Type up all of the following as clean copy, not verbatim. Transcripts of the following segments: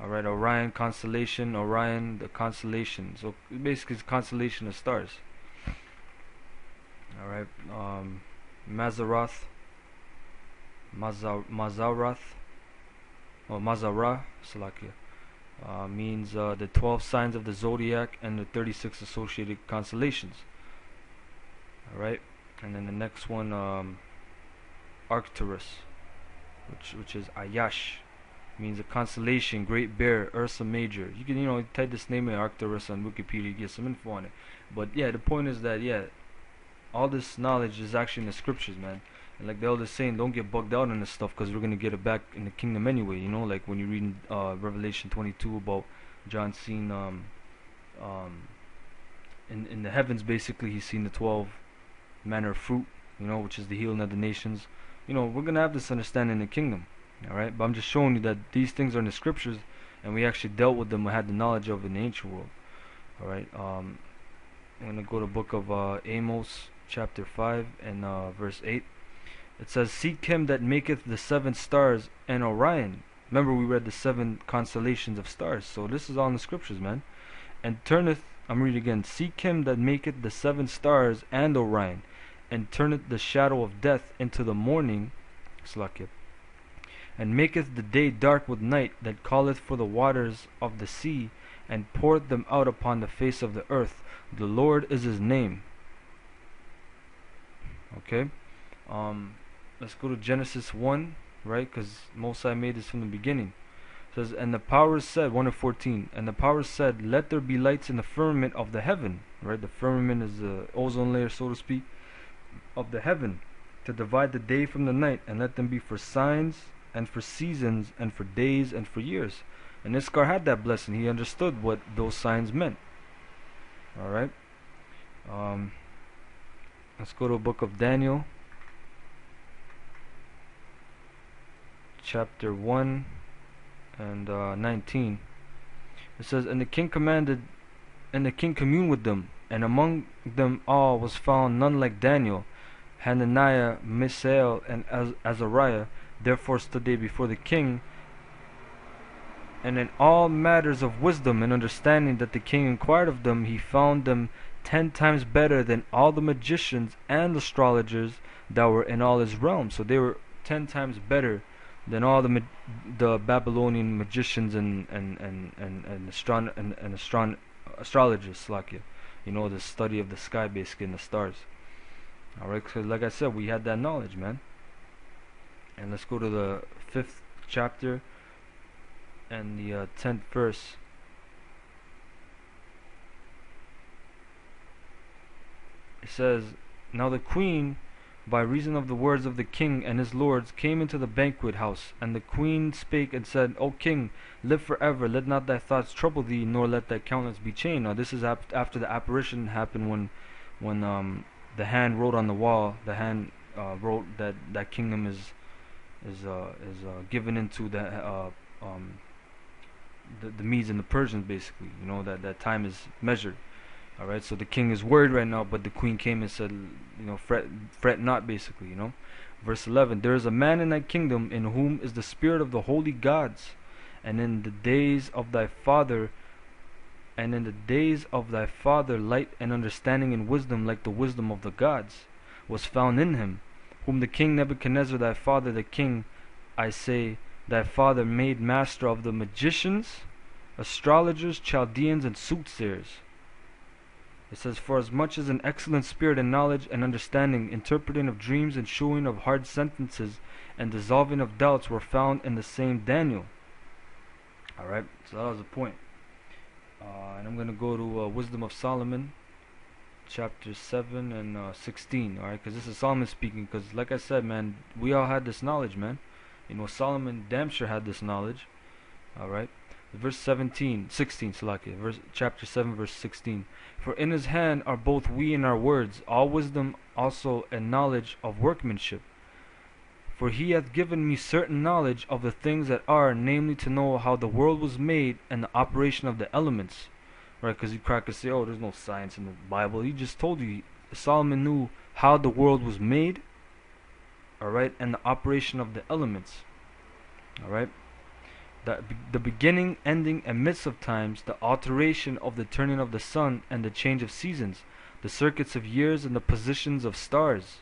Alright, Orion constellation, Orion the constellation. So basically it's a constellation of stars. Alright, Mazzaroth, Mazzaroth, or Mazzara, Salakia, means the 12 signs of the zodiac and the 36 associated constellations. Alright, and then the next one, Arcturus, which is Ayash, means a constellation, Great Bear, Ursa Major. You can, type this name in Arcturus on Wikipedia, you get some info on it. But yeah, the point is that, yeah, all this knowledge is actually in the scriptures, man. And like the elders saying, don't get bugged out on this stuff, because we're going to get it back in the kingdom anyway, like when you read Revelation 22 about John seeing, in the heavens, basically, he's seen the 12 manner of fruit, which is the healing of the nations. We're going to have this understanding in the kingdom, alright? But I'm just showing you that these things are in the scriptures, and we actually dealt with them, we had the knowledge of in the ancient world, alright? I'm going to go to the book of Amos, chapter 5, and verse 8. It says, seek him that maketh the 7 stars and Orion. Remember, we read the 7 constellations of stars, so this is all in the scriptures, man. And turneth, I'm reading again, seek him that maketh the 7 stars and Orion, and turneth the shadow of death into the morning, Slakia, and maketh the day dark with night, that calleth for the waters of the sea, and poureth them out upon the face of the earth. The Lord is his name. Okay, let's go to Genesis 1, right? Because Mosai made this from the beginning. It says, and the powers said, 1 and 14, and the powers said, let there be lights in the firmament of the heaven, right? The firmament is the ozone layer, so to speak, of the heaven, to divide the day from the night, and let them be for signs, and for seasons, and for days, and for years. And Iskar had that blessing. He understood what those signs meant. Alright. Let's go to the book of Daniel, chapter 1 and 19. It says, and the king commanded, and the king communed with them, and among them all was found none like Daniel, Hananiah, Mishael, and Azariah. Therefore stood they before the king, and in all matters of wisdom and understanding that the king inquired of them, he found them 10 times better than all the magicians and astrologers that were in all his realm. So they were 10 times better than all the Babylonian magicians and astrologers, like the study of the sky, basically, and the stars. Alright, so like I said, we had that knowledge, man. And let's go to the 5th chapter and the 10th verse. It says, now the queen, by reason of the words of the king and his lords, came into the banquet house, and the queen spake and said, O king, live forever, let not thy thoughts trouble thee, nor let thy countenance be changed. Now this is after the apparition happened, when the hand wrote on the wall. The hand wrote that kingdom is given into the Medes and the Persians, basically. That time is measured. Alright, so the king is worried right now, but the queen came and said, fret not, basically, Verse 11, there is a man in thy kingdom in whom is the spirit of the holy gods, and in the days of thy father light and understanding and wisdom like the wisdom of the gods was found in him, whom the king Nebuchadnezzar thy father the king, I say, thy father made master of the magicians, astrologers, Chaldeans, and soothsayers. It says, for as much as an excellent spirit and knowledge and understanding, interpreting of dreams and shewing of hard sentences and dissolving of doubts were found in the same Daniel. Alright, so that was the point. And I'm going to go to Wisdom of Solomon, chapter 7 and 16. Alright, because this is Solomon speaking, because like I said, man, we all had this knowledge, man. Solomon damn sure had this knowledge. Alright. Verse 16, Salakia, chapter 7, verse 16. For in his hand are both we and our words, all wisdom also and knowledge of workmanship. For he hath given me certain knowledge of the things that are, namely to know how the world was made and the operation of the elements. Right, because you crackers say, oh, there's no science in the Bible. He just told you, Solomon knew how the world was made, alright, and the operation of the elements. Alright. the beginning, ending, and midst of times, the alteration of the turning of the sun and the change of seasons, the circuits of years and the positions of stars,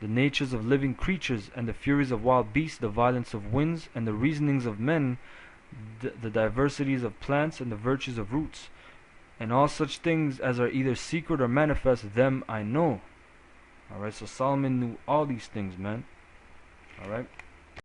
the natures of living creatures and the furies of wild beasts, the violence of winds and the reasonings of men, the diversities of plants and the virtues of roots, and all such things as are either secret or manifest, them I know. Alright, so Solomon knew all these things, man. Alright.